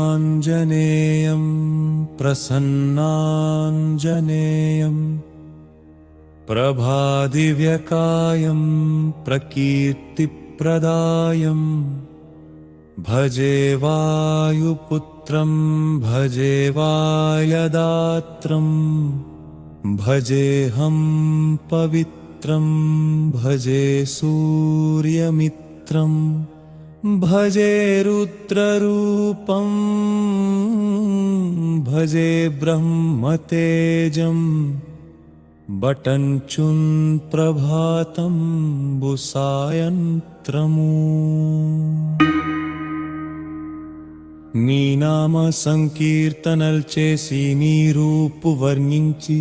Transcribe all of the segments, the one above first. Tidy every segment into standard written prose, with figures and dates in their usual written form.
श्रीयाञ्जनेयं प्रसन्नाञ्जनेयं प्रभादिव्यकायं प्रकीर्तिप्रदायं भजे वायुपुत्रं भजे वायदात्रं भजेऽहं पवित्रं भजे सूर्यमित्रं भजे रुद्ररूपं भजे ब्रह्मतेजं बटञ्चुन् प्रभातं बुसायन्त्रमु నీ నామ సంకీర్తనల్ చేసి నీ రూపు వర్ణించి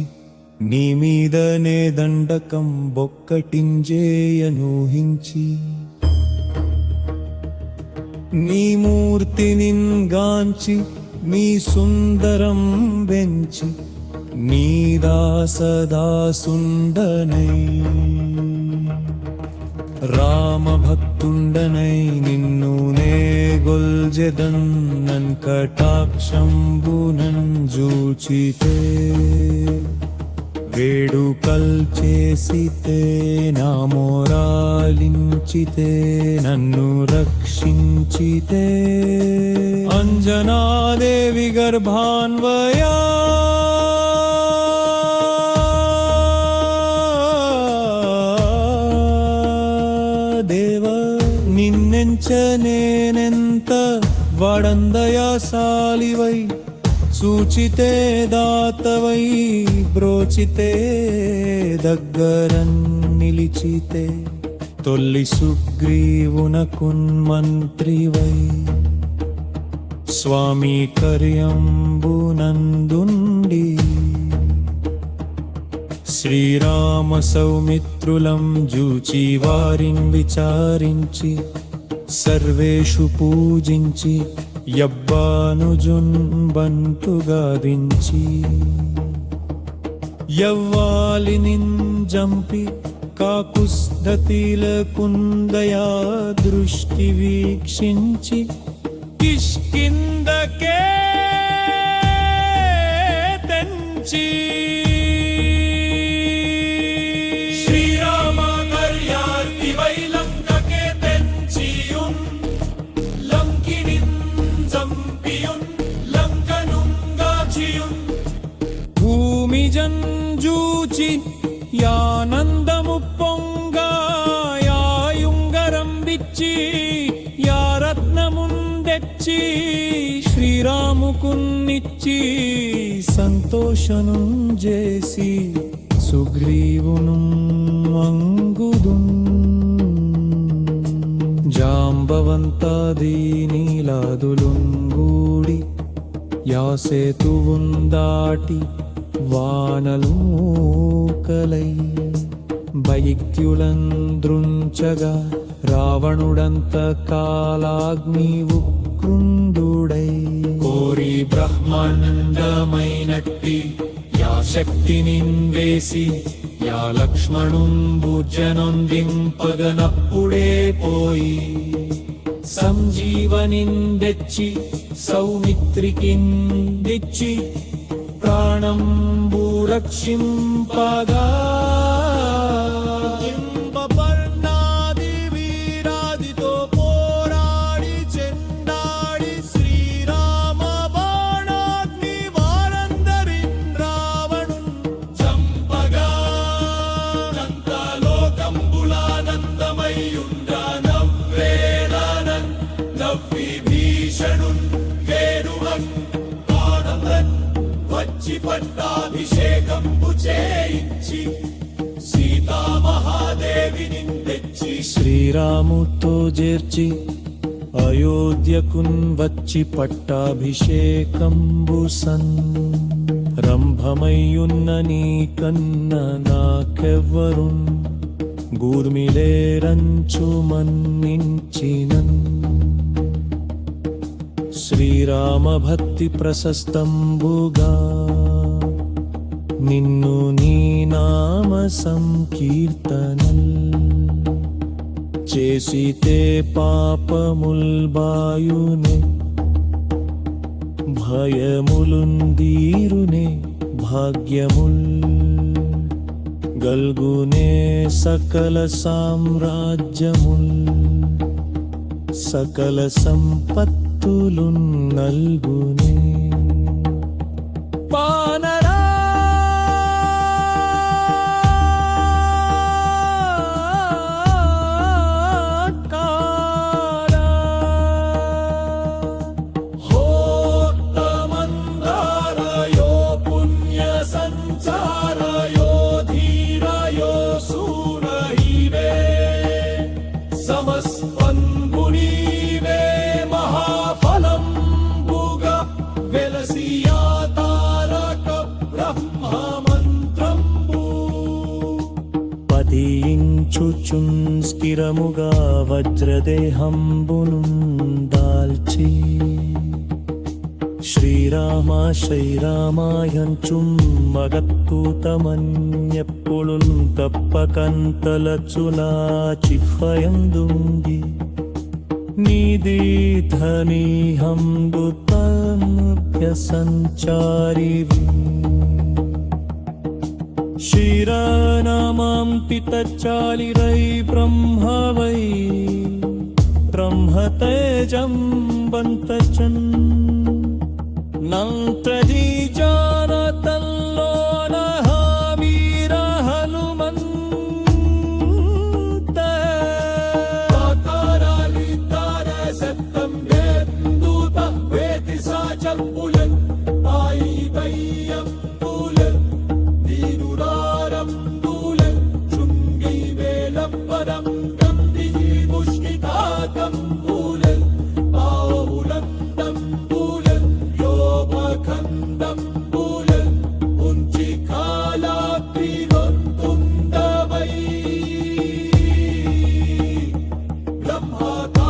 నీ మీదనే దండకం బొక్కటింజేయనూహించి నీ మూర్తినిన్ గాంచి నీ సుందరం వెంచి నీ దాసదాసుండనై రామభక్తుండనై నిన్ను నే గొల్జెదన్ నన్ కటాక్షంబునన్ జూచితే వేడుకల్ చేసితే నా మోరాలించితే నన్ను రక్షించితే అంజనాదేవి గర్భాన్వయా దేవ నిన్నెంచనేనెంత వడందయాశాలివై సూచితే దాతవై బ్రోచితే దగ్గరన్ నిలిచితే తొల్లి సుగ్రీవునకున్మంత్రివై స్వామి కర్యంబునందుండి శ్రీరామ సౌమిత్రులం జూచి వారిన్ విచారించి సర్వేషు పూజించి యబ్బానుజున్ బంటుగాదించి యవ్వాలినిన్ జంపి కాకుస్థతిలకుందయా దృష్టి వీక్షించి కిష్కిందకే తెంచి జూచి యానందము పొంగా యాయుంగరం బిచ్చి యా రత్నముందెచ్చి శ్రీరాముకున్నిచ్చి సంతోషను చేసి సుగ్రీవును మంగుదున్ జాంబవంతాది నీలాదులుంగూడి యాసేతువుందాటి వానలూకలై బైక్యులంద్రుంచగా రావణుడంత కాలాగ్ని ఉక్రుండుడై కోరి బ్రహ్మాండమైనట్టి యా శక్తినిన్ వేసి యా లక్ష్మణుంబుజనొందింపగనప్పుడే పోయి సంజీవనిందెచ్చి సౌమిత్రికిందిచ్చి ప్రాణంబు రక్షింపగా హింబపర్ణాది వీరాదితో పోరాడి చెండాడి శ్రీరామ బాణాగ్ని వారందరిన్ రావణున్ చంపగా నంతలోకంబులానందమయ్యుండ నవ్వేరానన్ నవ్వి భీషణున్ వేరువన్ వచ్చి పట్టాభిషేకంబు చేయించి సీతామహాదేవిని తెచ్చి శ్రీరాముతో చేర్చి అయోధ్యకున్ వచ్చి పట్టాభిషేకంబు సన్ రంభమయ్యున్న నీ కన్న నాకెవ్వరున్ భూమిలేరంచు మన్నించినన్ శ్రీరామ భక్తి ప్రశస్తంబుగా నిన్ను నీ నామ సంకీర్తనల్ చేసితే పాపముల్ బాయునే భయములుందీరునే భాగ్యముల్ గల్గునే సకల సామ్రాజ్యముల్ సకల సంపత్తులు నల్గునే పానరా పదించుచున్ స్థిరముగా వజ్రదేహంబును దాల్చి శ్రీరామ శ్రీరామాయంచుం మగత్తూతమన్యప్పుళు తప్పకంతలచునా చిహ్వయందుంగి నీదీధనీహంబుతమభ్య సంచారివి క్షీరనామాం పితచాలిరై బ్రహ్మవై బ్రహ్మతేజం బంతచన్ నంత్రజీ జానతల్లోన వీర హనుమంత తారాలితార సత్తం వేదూత వేతి సాచం పులన్ ఆయి దయ్యం పులన్ దీనురారం పులన్ శృంగి వేలపరం గంధి ముష్టితాకం పులన్ పావులంతం పులన్ యోపఖండం పులన్ ఉంచి కాలా ప్రిగొంతుందవై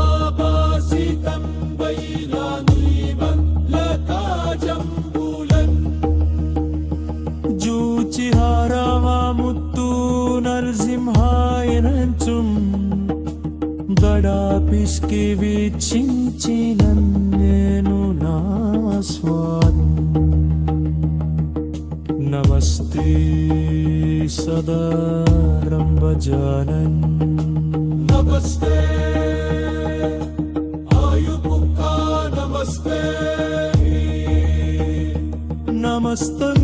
బ్రహ్మతాపాసితం వైలానీవం లతాజం పులన్ జూచిహారవాముత్తు నరసింహాయనంచుం గడాపిస్కి వీక్షించిన నేను నా స్వామి నమస్తే సదా రంభజానన్ నమస్తే ఆయుపుక్క నమస్తే నమస్తం